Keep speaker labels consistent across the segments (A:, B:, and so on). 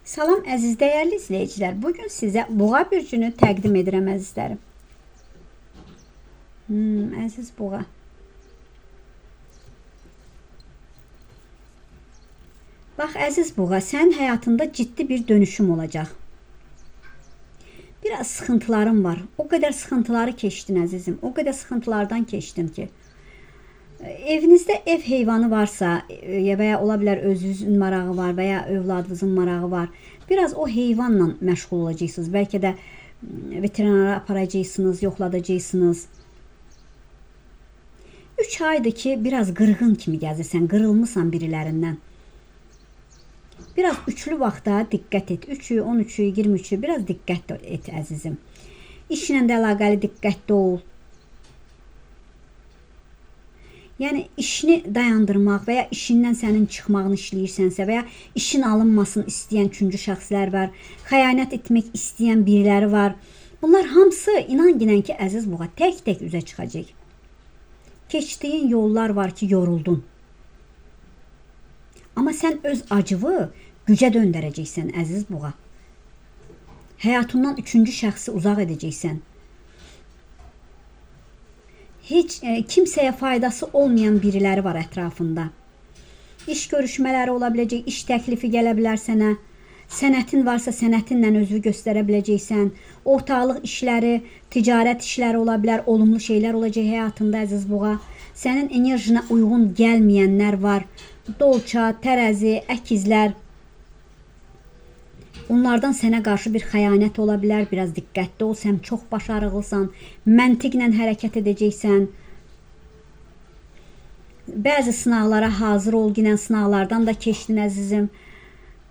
A: Salam əziz dəyərli izləyicilər. Bugün sizə Boğa bürcünü təqdim edirəm əzizlərim. Əziz Boğa. Bax əziz Boğa, sənin həyatında ciddi bir dönüşüm olacaq. Biraz sıxıntılarım var. O qədər sıxıntıları keçdin əzizim. O qədər sıxıntılardan keçdin ki. Evinizdə ev heyvanı varsa və ya ola bilər özünüzün marağı var və ya övladınızın marağı var. Biraz o heyvanla məşğul olacaqsınız. Bəlkə də veterinara aparacaqsınız, yoxladacaqsınız. 3 aydır ki, biraz qırğın kimi gəzirsən, qırılmısan birilərindən. Biraz üçlü vaxta diqqət et. 3-ü, 13-ü, 23-ü biraz diqqət et əzizim. İşlə də əlaqəli diqqətli ol. Yəni işini dayandırmaq və ya işindən sənin çıxmağını işləyirsənsə və ya işin alınmasını istəyən üçüncü şəxslər var, xəyanət etmək istəyən biriləri var. Bunlar hamısı inan ginən ki, əziz Boğa, tək-tək üzə çıxacaq. Keçdiyin yollar var ki, yoruldun. Amma sən öz acıvı gücə döndərəcəksən, əziz Boğa. Həyatından üçüncü şəxsi uzaq edəcəksən. Heç kimsəyə faydası olmayan biriləri var ətrafında. İş görüşmələri ola biləcək, iş təklifi gələ bilər sənə. Sənətin varsa sənətinlə özünü göstərə biləcəksən. Ortaqlıq işləri, ticarət işləri ola bilər, olumlu şeylər olacaq həyatında əziz Boğa. Sənin enerjinə uyğun gəlməyənlər var. Dolça, tərəzi, əkizlər. Onlardan sənə qarşı bir xəyanət ola bilər, biraz diqqətli ol, sən çox başarılısan, məntiqlə hərəkət edəcəksən. Bəzi sınaqlara hazır ol, ginən sınaqlardan da keçdin əzizim.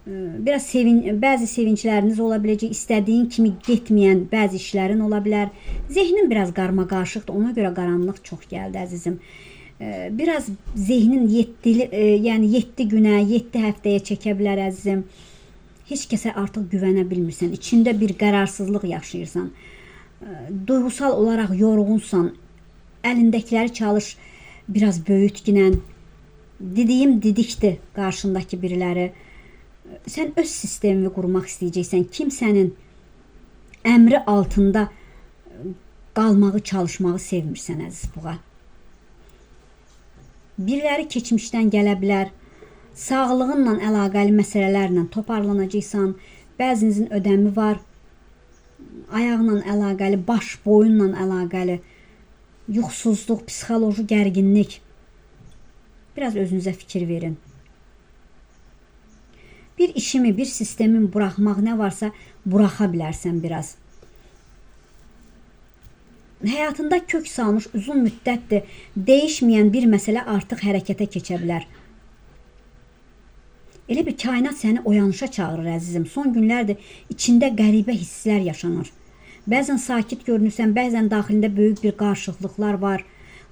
A: Biraz bəzi sevincləriniz ola biləcək, istədiyin kimi getməyən bəzi işlərin ola bilər. Zehnin biraz qarma-qarışıqdır, ona görə qaranlıq çox gəldi əzizim. Biraz zehnin 7 günə, 7 həftəyə çəkə bilər əzizim. Heç kəsə artıq güvənə bilmirsən, içində bir qərarsızlıq yaşayırsan, duygusal olaraq yorğunsan, əlindəkiləri çalış, biraz böyütginən, didiyim didikdir qarşındakı biriləri. Sən öz sistemini qurmaq istəyəcəksən, kimsənin əmri altında qalmağı, çalışmağı sevmirsən əziz Boğa. Biriləri keçmişdən gələ bilər, sağlığınla əlaqəli məsələlərlə toparlanacaqsan, bəzinizin ödəmi var, ayaqla əlaqəli, baş, boyunla əlaqəli, yuxusuzluq, psixoloji gərginlik. Biraz özünüzə fikir verin. Bir işimi, bir sistemin buraxmaq nə varsa buraxa bilərsən biraz. Həyatında kök salmış uzun müddətdir, dəyişməyən bir məsələ artıq hərəkətə keçə bilər. Elə bir kainat səni oyanışa çağırır əzizim. Son günlərdir içində qəribə hisslər yaşanır. Bəzən sakit görünürsən, bəzən daxilində böyük bir qarşılıqlar var.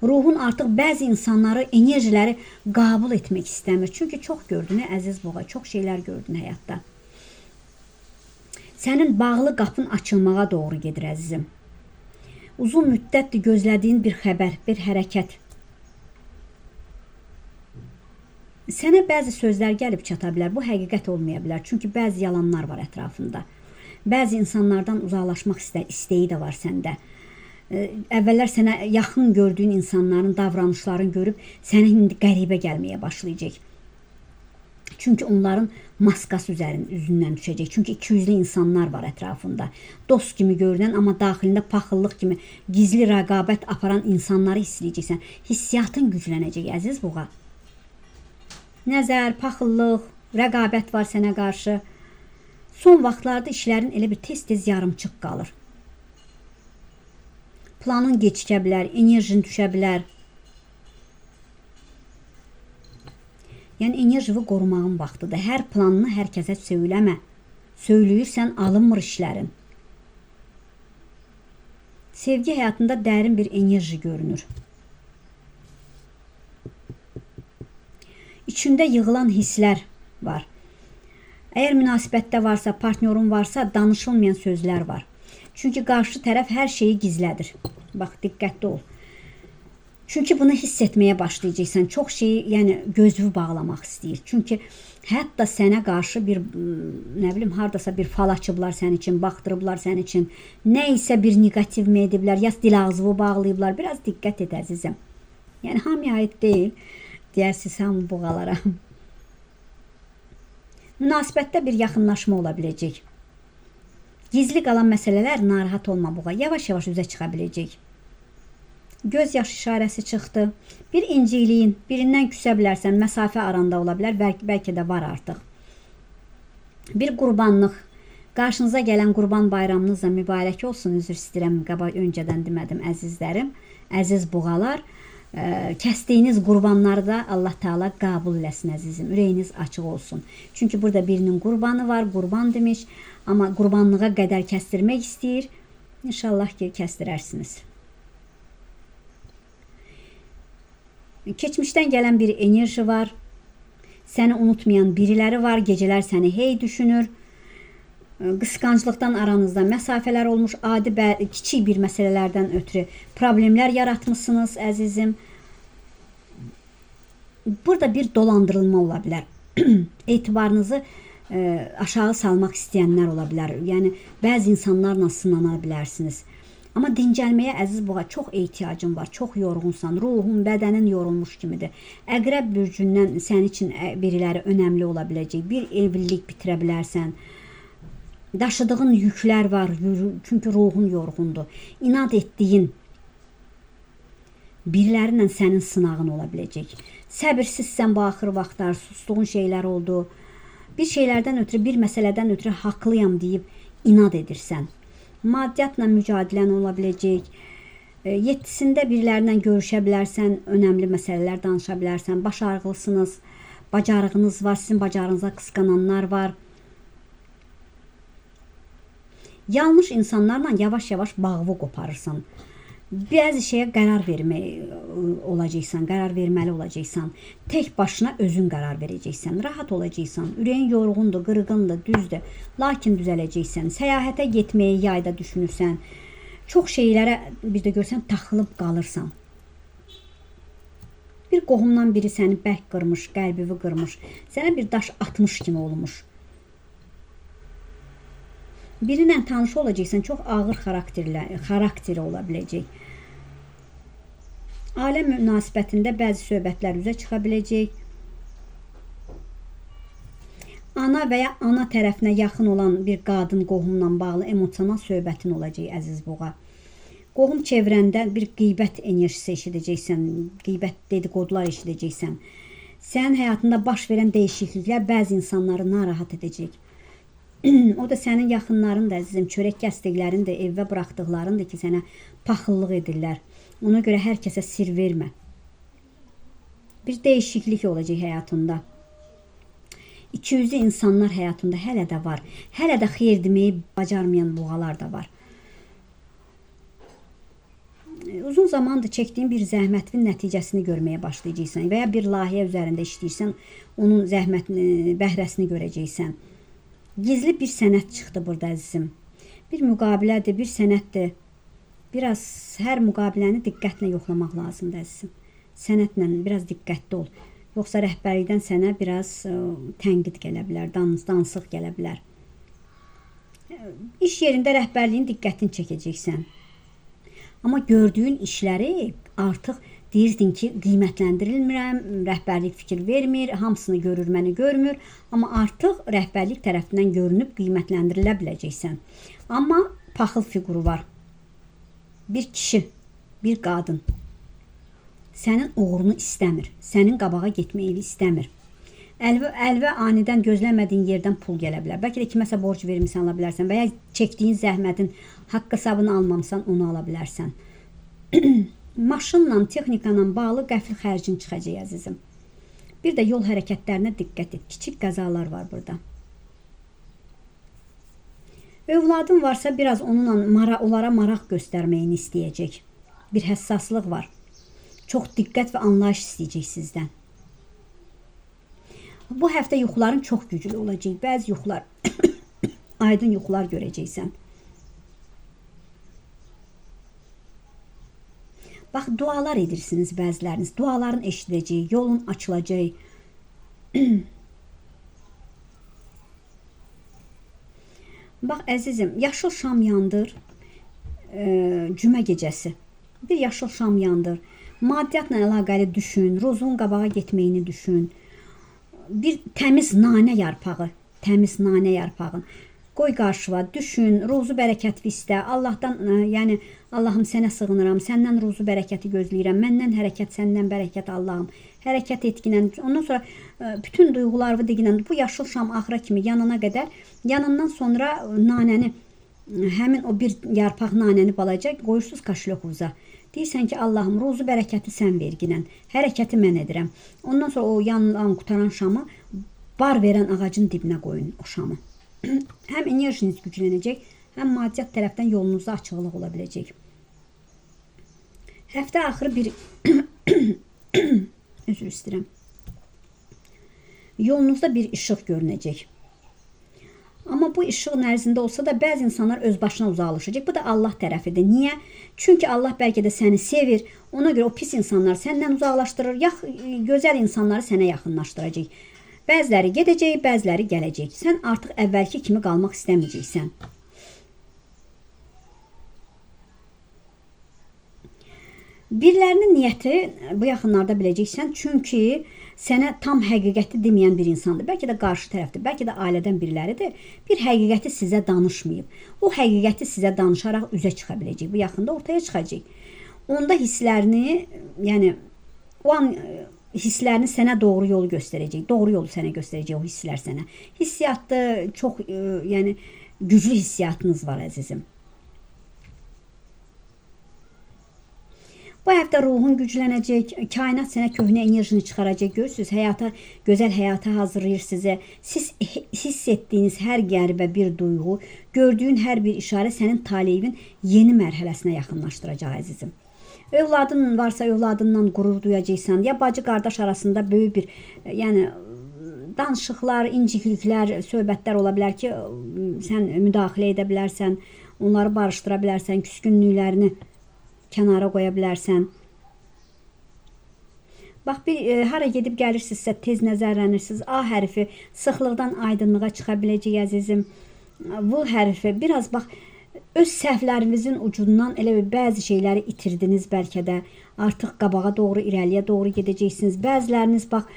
A: Ruhun artıq bəzi insanları, enerjiləri qəbul etmək istəmir. Çünki çox gördün əziz Boğa, çox şeylər gördün həyatda. Sənin bağlı qapın açılmağa doğru gedir əzizim. Uzun müddətdir gözlədiyin bir xəbər, bir hərəkət. Sənə bəzi sözlər gəlib çata bilər, bu həqiqət olmaya bilər. Çünki bəzi yalanlar var ətrafında. Bəzi insanlardan uzaqlaşmaq istəyi də var səndə. Əvvəllər sənə yaxın gördüyün insanların davranışlarını görüb sənə indi qəribə gəlməyə başlayacaq. Çünki onların maskası üzündən düşəcək. Çünki ikiyüzlü insanlar var ətrafında. Dost kimi görünən, amma daxilində paxıllıq kimi gizli rəqabət aparan insanları hissləyəcəksən. Hissiyatın güclənəcək əziz Boğa. Nəzər, paxıllıq, rəqabət var sənə qarşı. Son vaxtlarda işlərin elə bir tez-tez yarımçıq qalır. Planın gecikə bilər, enerjin düşə bilər. Yəni enerjini qorumağın vaxtıdır. Hər planını hər kəsə söyləmə. Söyləyirsən, alınmır işlərin. Sevgi həyatında dərin bir enerji görünür. İçində yığılan hisslər var. Əgər münasibətdə varsa, partnyorun varsa, danışılmayan sözlər var. Çünki qarşı tərəf hər şeyi gizlədir. Bax, diqqətli ol. Çünki bunu hiss etməyə başlayacaqsan. Çox şeyi, yəni gözünü bağlamaq istəyir. Çünki hətta sənə qarşı bir nə bilim hardasa bir fal açıblar sənin üçün, baxdırıblar sənin üçün. Nə isə bir neqativ mi ediblər, ya dil ağzını bağlayıblar. Biraz diqqət et əzizim. Yəni hamıya aid deyil. Deyərsiniz hamı buğalara. Münasibətdə bir yaxınlaşma ola biləcək. Gizli qalan məsələlər, narahat olma buğa, yavaş-yavaş üzə çıxa biləcək. Göz yaş işarəsi çıxdı. Bir incikliyin, birindən küsə bilərsən, məsafə aranda ola bilər, bəlkə də var artıq. Bir qurbanlıq, qarşınıza gələn qurban bayramınızla mübarək olsun, üzr istəyirəm, öncədən demədim əzizlərim, əziz buğalar. Kəsdiyiniz qurbanları da Allah Teala qəbul eləsin əzizim, ürəyiniz açıq olsun. Çünki burada birinin qurbanı var, qurban demiş, amma qurbanlığa qədər kəstirmək istəyir. İnşallah ki, kəsdirərsiniz. Keçmişdən gələn bir enerji var. Səni unutmayan biriləri var. Gecələr səni hey düşünür. Qısqanclıqdan aranızda məsafələr olmuş. Adi kiçik bir məsələlərdən ötürü problemlər yaratmışsınız əzizim. Burada bir dolandırılma ola bilər. Etibarınızı aşağı salmaq istəyənlər ola bilər. Yəni bəzi insanlarla sınana bilərsiniz. Amma dincəlməyə əziz buğa çox ehtiyacın var. Çox yorğunsan. Ruhun, bədənin yorulmuş kimidir. Əqrəb bürcündən sənin üçün biriləri önəmli ola biləcək. Bir evlilik bitirə bilərsən. Daşıdığın yüklər var. Çünki ruhun yorğundur. İnad etdiyin birilərinlə sənin sınağın ola biləcək. Səbirsizsən bu axır vaxtlar. Sustuğun şeylər oldu. Bir şeylərdən ötürü, bir məsələdən ötürü haqlıyam deyib inad edirsən. Maddiyyatla mücadilən ola biləcək. 7-sində birilərindən görüşə bilərsən, önəmli məsələlər danışa bilərsən. Başarılısınız, bacarığınız var, sizin bacarığınıza qısqananlar var. Yanlış insanlarla yavaş-yavaş bağını qoparırsan. Bəzi şeyə qərar vermək olacaqsan, qərar verməli olacaqsan. Tək başına özün qərar verəcəksən, rahat olacaqsan. Ürəyin yorğundur, qırğındır, düzdür. Lakin düzələcəksən. Səyahətə getməyi yayda düşünürsən. Çox şeylərə bir də görsən taxılıb qalırsan. Bir qohumdan biri səni bərk qırmış, qəlbini qırmış. Sənə bir daş atmış kimi olmuş. Birinlə tanış olacaqsan, çox ağır xarakteri ola biləcək. Ailə münasibətində bəzi söhbətlər üzə çıxa biləcək. Ana və ya ana tərəfinə yaxın olan bir qadın qohumla bağlı emosional söhbətin olacaq əziz buğa. Qohum çevrəndə bir qeybət enerjisi eşidəcəksən, qeybət dedikodular eşidəcəksən. Sənin həyatında baş verən dəyişikliklər bəzi insanları narahat edəcək. O da sənin yaxınların da əzizim, çörək kəsdiklərin də, evə buraxdıqların da ki, sənə paxıllıq edirlər. Ona görə hər kəsə sir vermə. Bir dəyişiklik olacaq həyatında. İkiyüzlü insanlar həyatında hələ də var. Hələ də xeyir deməyi bacarmayan buğalar da var. Uzun zamandır çəkdiyin bir zəhmətin nəticəsini görməyə başlayacaqsan və ya bir layihə üzərində işləyirsən, onun zəhmətini, bəhrəsini görəcəksən. Gizli bir sənət çıxdı burada əzizim. Bir müqabilədir, bir sənətdir. Biraz hər müqabiləni diqqətlə yoxlamaq lazımdır əzizim. Sənətlə biraz diqqətli ol. Yoxsa rəhbərlikdən sənə biraz tənqid gələ bilər, dansıq gələ bilər. İş yerində rəhbərliyin diqqətini çəkəcəksən. Amma gördüyün işləri artıq deyirdin ki, qiymətləndirilmirəm, rəhbərlik fikir vermir, hamısını görür, məni görmür. Amma artıq rəhbərlik tərəfindən görünüb qiymətləndirilə biləcəksən. Amma paxıl fiquru var. Bir kişi, bir qadın sənin uğurunu istəmir, sənin qabağa getməyini istəmir. Əlvə anidən gözləmədiyin yerdən pul gələ bilər. Bəlkə də kiməsə borc vermirsən, ala bilərsən və ya çəkdiyin zəhmətin haqq hesabını almamısan, onu ala bilərsən. Maşınla, texnikayla bağlı qəfil xərcin çıxacaq əzizim. Bir də yol hərəkətlərinə diqqət et. Kiçik qəzalar var burada. Övladın varsa biraz onlara maraq göstərməyini istəyəcək. Bir həssaslıq var. Çox diqqət və anlayış istəyəcək sizdən. Bu həftə yuxuların çox güclü olacaq. Bəzi yuxular, aydın yuxular görəcəksən. Bax, dualar edirsiniz bəziləriniz. Duaların eşidiləcəyi, yolun açılacağı. Bax, əzizim, yaşıl şam yandır. Cümə gecəsi. Bir yaşıl şam yandır. Maddiyyatla əlaqəli düşün. Rozun qabağa getməyini düşün. Bir təmiz nanə yarpağı. Təmiz nanə yarpağın. Qoy qarşıva, düşün, ruzu bərəkəti istə. Allahdan, yəni Allahım sənə sığınıram, səndən ruzu bərəkəti gözləyirəm, məndən hərəkət, səndən bərəkət Allahım. Hərəkət etginən, ondan sonra bütün duyğularını diginən, bu yaşıl şam axıra kimi yanana qədər, yanından sonra nanəni, həmin o bir yarpaq nanəni balaca qoyursuz kaşlokuza. Deyirsən ki, Allahım, ruzu bərəkəti sən verginən, hərəkəti mən edirəm. Ondan sonra o yandan qutaran şamı bar verən ağacın dibinə qoyun o şamı. Həm enerjiniz güclənəcək, həm maddiyyat tərəfdən yolunuzda açıqlıq ola biləcək. Həftə axırı bir özür istəyirəm. Yolunuzda bir işıq görünəcək. Amma bu işığın ərzində olsa da bəzi insanlar öz başına uzaqlaşacaq. Bu da Allah tərəfidir. Niyə? Çünki Allah bəlkə də səni sevir. Ona görə o pis insanlar səndən uzaqlaşdırır. Gözəl insanları sənə yaxınlaşdıracaq. Bəziləri gedəcək, bəziləri gələcək. Sən artıq əvvəlki kimi qalmaq istəməyəcəksən. Birilərinin niyyəti bu yaxınlarda biləcəksən. Çünki sənə tam həqiqəti deməyən bir insandır. Bəlkə də qarşı tərəfdir, bəlkə də ailədən biriləridir. Bir həqiqəti sizə danışmayıb. O həqiqəti sizə danışaraq üzə çıxa biləcək. Bu yaxında ortaya çıxacaq. Onda hisslərini, yəni o an hisslərini sənə doğru yolu göstərəcək. Doğru yolu sənə göstərəcək o hisslər sənə. Hissiyatda çox, yəni güclü hissiyatınız var əzizim. Bu həftə ruhun güclənəcək, kainat sənə köhnə enerjini çıxaracaq. Görürsünüz, gözəl həyata hazırlayır sizə. Siz hiss etdiyiniz hər qəribə bir duyğu, gördüyün hər bir işarə sənin taleyinin yeni mərhələsinə yaxınlaşdıracaq əzizim. Övladın varsa övladından qürur duyacaqsan, ya bacı-qardaş arasında böyük bir, yəni danışıqlar, incikliklər, söhbətlər ola bilər ki, sən müdaxilə edə bilərsən, onları barışdıra bilərsən, küskünlüklərini kənara qoya bilərsən. Bax, hara gedib gəlirsinizsə tez nəzərlənirsiniz. A hərfi sıxlıqdan aydınlığa çıxa biləcək əzizim. Bu hərfi biraz bax, öz səhvlərinizin ucundan elə bir bəzi şeyləri itirdiniz bəlkə də. Artıq qabağa doğru, irəliyə doğru gedəcəksiniz. Bəziləriniz bax,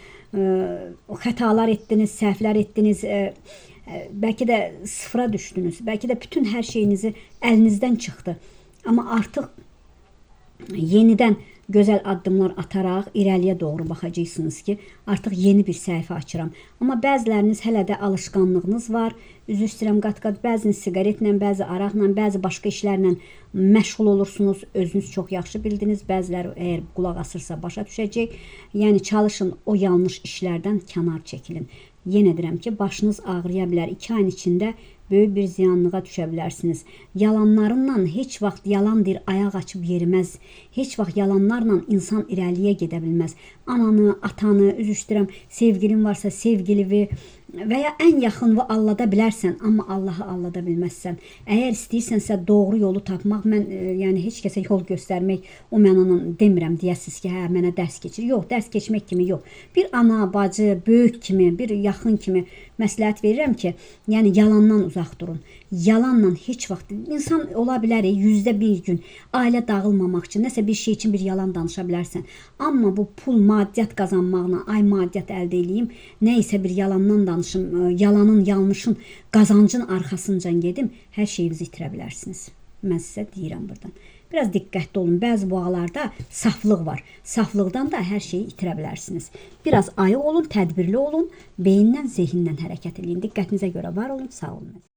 A: xətalar etdiniz, səhvlər etdiniz. Bəlkə də sıfıra düşdünüz. Bəlkə də bütün hər şeyinizi əlinizdən çıxdı. Amma artıq yenidən gözəl addımlar ataraq irəliyə doğru baxacaqsınız ki, artıq yeni bir səhifə açıram. Amma bəziləriniz hələ də alışqanlığınız var. Üzr istəyirəm, qat-qat bəziniz siqaretlə, bəzi araqla, bəzi başqa işlərlə məşğul olursunuz. Özünüz çox yaxşı bildiniz. Bəziləri əgər qulaq asırsa başa düşəcək. Yəni çalışın, o yanlış işlərdən kənar çəkilin. Yenə deyirəm ki, başınız ağrıya bilər. 2 ayın içində böyük bir ziyanlığa düşə bilərsiniz. Yalanlarınla heç vaxt yalan bir ayaq açıb yeriməz. Heç vaxt yalanlarla insan irəliyə gedə bilməz. Ananı, atanı, üzr istəyirəm, sevgilin varsa sevgilivi və ya ən yaxınını allada bilərsən, amma Allahı allada bilməzsən. Əgər istəyirsənsə doğru yolu tapmaq, mən yəni heç kəsə yol göstərmək, o mənə demirəm, deyəsiniz ki, hə, mənə dərs keçir. Yox, dərs keçmək kimi yox. Bir ana, bacı, böyük kimi, bir yaxın kimi məsləhət verirəm ki, yəni yalandan uzaq durun. Yalanla heç vaxt, insan ola bilər, 100% gün ailə dağılmamaq üçün, nəsə bir şey üçün bir yalan danışa bilərsən. Amma bu pul, maddiyyat qazanmaqla, ay maddiyyat əldə edeyim, nə isə bir yalandan danışım, yalanın, yanlışın, qazancın arxasıncan gedim, hər şeyinizi itirə bilərsiniz. Mən sizə deyirəm buradan. Biraz diqqətli olun. Bəzi boğalarda saflıq var. Saflıqdan da hər şeyi itirə bilərsiniz. Biraz ayıq olun, tədbirli olun, beyindən, zehindən hərəkət edin. Diqqətinizə görə var olun, sağ olun.